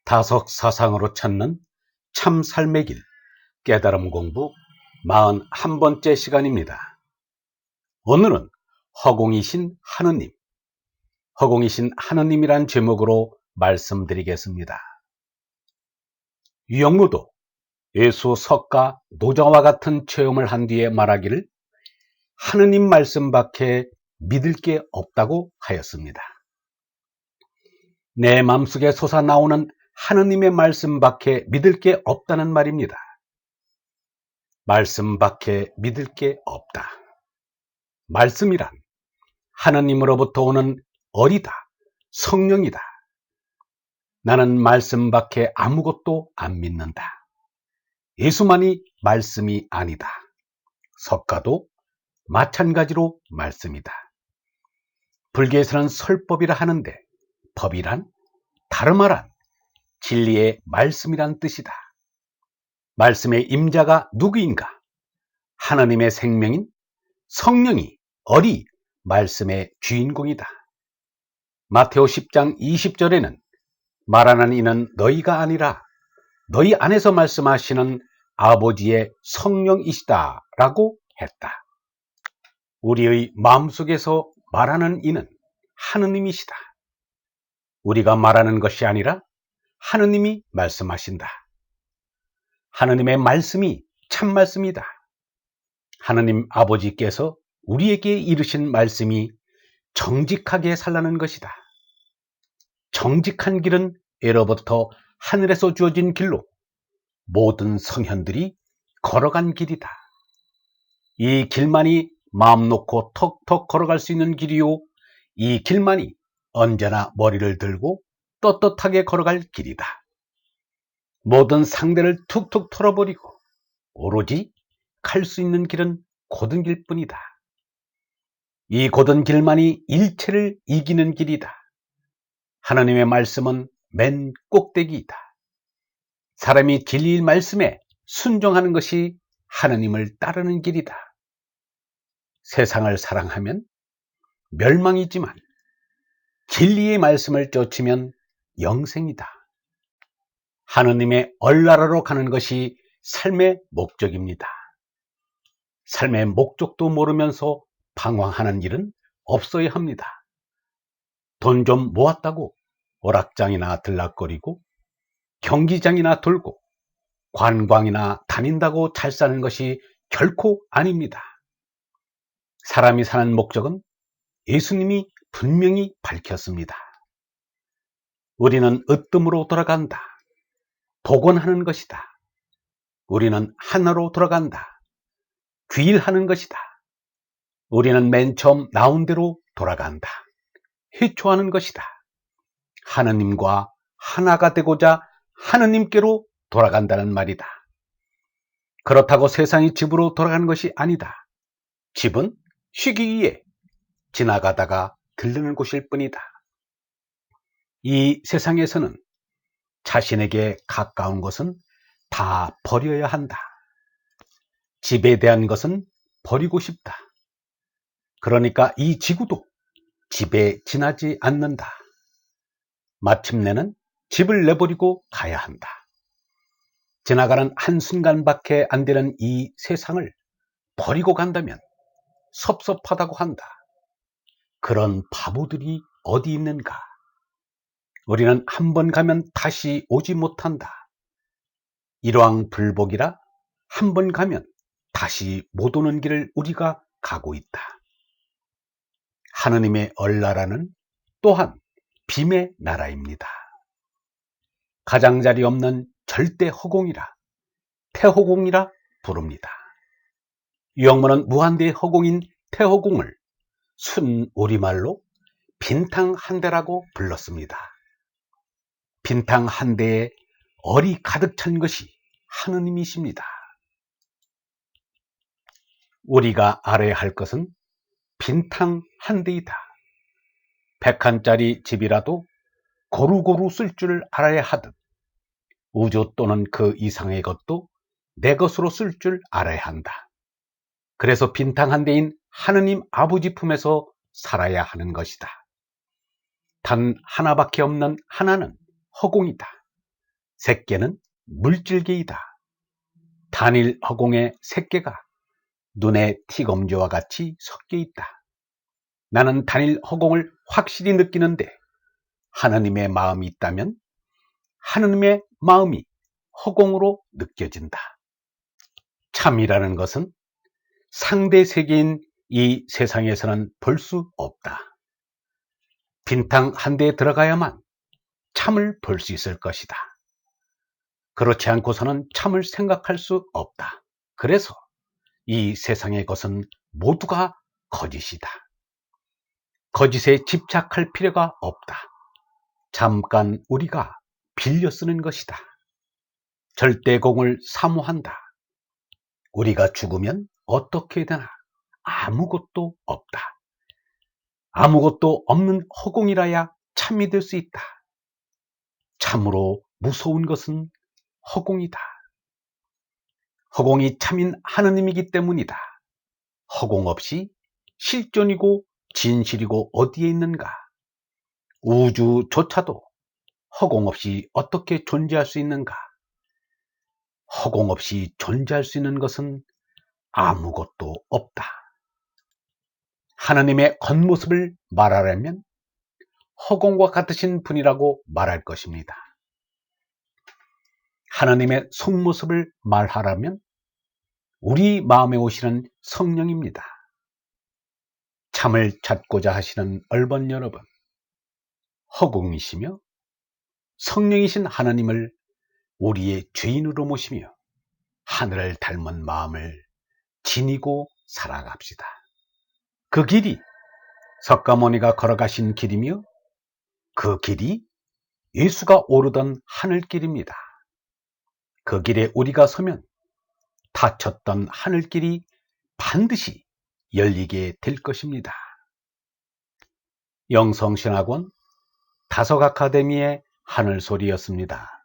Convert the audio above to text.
다석 사상으로 찾는 참 삶의 길, 깨달음 공부 41번째 시간입니다. 오늘은 허공이신 하느님, 허공이신 하느님이란 제목으로 말씀드리겠습니다. 유영무도 예수, 석가, 노자와 같은 체험을 한 뒤에 말하기를 하느님 말씀밖에 믿을 게 없다고 하였습니다. 내 마음속에 솟아나오는 하느님의 말씀밖에 믿을 게 없다는 말입니다. 말씀밖에 믿을 게 없다. 말씀이란 하느님으로부터 오는 어리다, 성령이다. 나는 말씀밖에 아무것도 안 믿는다. 예수만이 말씀이 아니다. 석가도 마찬가지로 말씀이다. 불교에서는 설법이라 하는데 법이란 다름아란 진리의 말씀이란 뜻이다. 말씀의 임자가 누구인가? 하나님의 생명인 성령이 어리 말씀의 주인공이다. 마테오 10장 20절에는 말하는 이는 너희가 아니라 너희 안에서 말씀하시는 아버지의 성령이시다 라고 했다. 우리의 마음속에서 말하는 이는 하느님이시다. 우리가 말하는 것이 아니라 하느님이 말씀하신다. 하느님의 말씀이 참 말씀이다. 하느님 아버지께서 우리에게 이르신 말씀이 정직하게 살라는 것이다. 정직한 길은 예로부터 하늘에서 주어진 길로 모든 성현들이 걸어간 길이다. 이 길만이 마음 놓고 턱턱 걸어갈 수 있는 길이요, 이 길만이 언제나 머리를 들고 떳떳하게 걸어갈 길이다. 모든 상대를 툭툭 털어버리고 오로지 갈 수 있는 길은 곧은 길뿐이다. 이 곧은 길만이 일체를 이기는 길이다. 하나님의 말씀은 맨 꼭대기이다. 사람이 진리의 말씀에 순종하는 것이 하나님을 따르는 길이다. 세상을 사랑하면 멸망이지만 진리의 말씀을 쫓으면 영생이다. 하느님의 얼나라로 가는 것이 삶의 목적입니다. 삶의 목적도 모르면서 방황하는 일은 없어야 합니다. 돈 좀 모았다고 오락장이나 들락거리고 경기장이나 돌고 관광이나 다닌다고 잘 사는 것이 결코 아닙니다. 사람이 사는 목적은 예수님이 분명히 밝혔습니다. 우리는 으뜸으로 돌아간다. 복원하는 것이다. 우리는 하나로 돌아간다. 귀일하는 것이다. 우리는 맨 처음 나온 대로 돌아간다. 회초하는 것이다. 하느님과 하나가 되고자 하느님께로 돌아간다는 말이다. 그렇다고 세상이 집으로 돌아가는 것이 아니다. 집은 쉬기 위해 지나가다가 들르는 곳일 뿐이다. 이 세상에서는 자신에게 가까운 것은 다 버려야 한다. 집에 대한 것은 버리고 싶다. 그러니까 이 지구도 집에 지나지 않는다. 마침내는 집을 내버리고 가야 한다. 지나가는 한순간밖에 안 되는 이 세상을 버리고 간다면 섭섭하다고 한다. 그런 바보들이 어디 있는가? 우리는 한 번 가면 다시 오지 못한다. 일왕불복이라 한 번 가면 다시 못 오는 길을 우리가 가고 있다. 하느님의 얼나라는 또한 빔의 나라입니다. 가장자리 없는 절대 허공이라 태허공이라 부릅니다. 유영문은 무한대의 허공인 태허공을 순 우리말로 빈탕 한 대라고 불렀습니다. 빈탕 한 대에 얼이 가득 찬 것이 하느님이십니다. 우리가 알아야 할 것은 빈탕 한 대이다. 100칸짜리 집이라도 고루고루 쓸 줄 알아야 하듯 우주 또는 그 이상의 것도 내 것으로 쓸 줄 알아야 한다. 그래서 빈탕 한 대인 하느님 아버지 품에서 살아야 하는 것이다. 단 하나밖에 없는 하나는 허공이다. 새끼는 물질개이다. 단일 허공의 새끼가 눈의 티검지와 같이 섞여 있다. 나는 단일 허공을 확실히 느끼는데 하느님의 마음이 있다면 하느님의 마음이 허공으로 느껴진다. 참이라는 것은 상대 세계인 이 세상에서는 볼 수 없다. 빈탕 한 대에 들어가야만 참을 볼 수 있을 것이다. 그렇지 않고서는 참을 생각할 수 없다. 그래서 이 세상의 것은 모두가 거짓이다. 거짓에 집착할 필요가 없다. 잠깐 우리가 빌려 쓰는 것이다. 절대공을 사모한다. 우리가 죽으면 어떻게 되나? 아무것도 없다. 아무것도 없는 허공이라야 참이 될 수 있다. 참으로 무서운 것은 허공이다. 허공이 참인 하느님이기 때문이다. 허공 없이 실존이고 진실이고 어디에 있는가? 우주조차도 허공 없이 어떻게 존재할 수 있는가? 허공 없이 존재할 수 있는 것은 아무것도 없다. 하나님의 겉모습을 말하려면 허공과 같으신 분이라고 말할 것입니다. 하나님의 속모습을 말하라면 우리 마음에 오시는 성령입니다. 참을 찾고자 하시는 얼번 여러분, 허공이시며 성령이신 하나님을 우리의 죄인으로 모시며 하늘을 닮은 마음을 지니고 살아갑시다. 그 길이 석가모니가 걸어가신 길이며 그 길이 예수가 오르던 하늘길입니다. 그 길에 우리가 서면 닫혔던 하늘길이 반드시 열리게 될 것입니다. 영성신학원 다석아카데미의 하늘소리였습니다.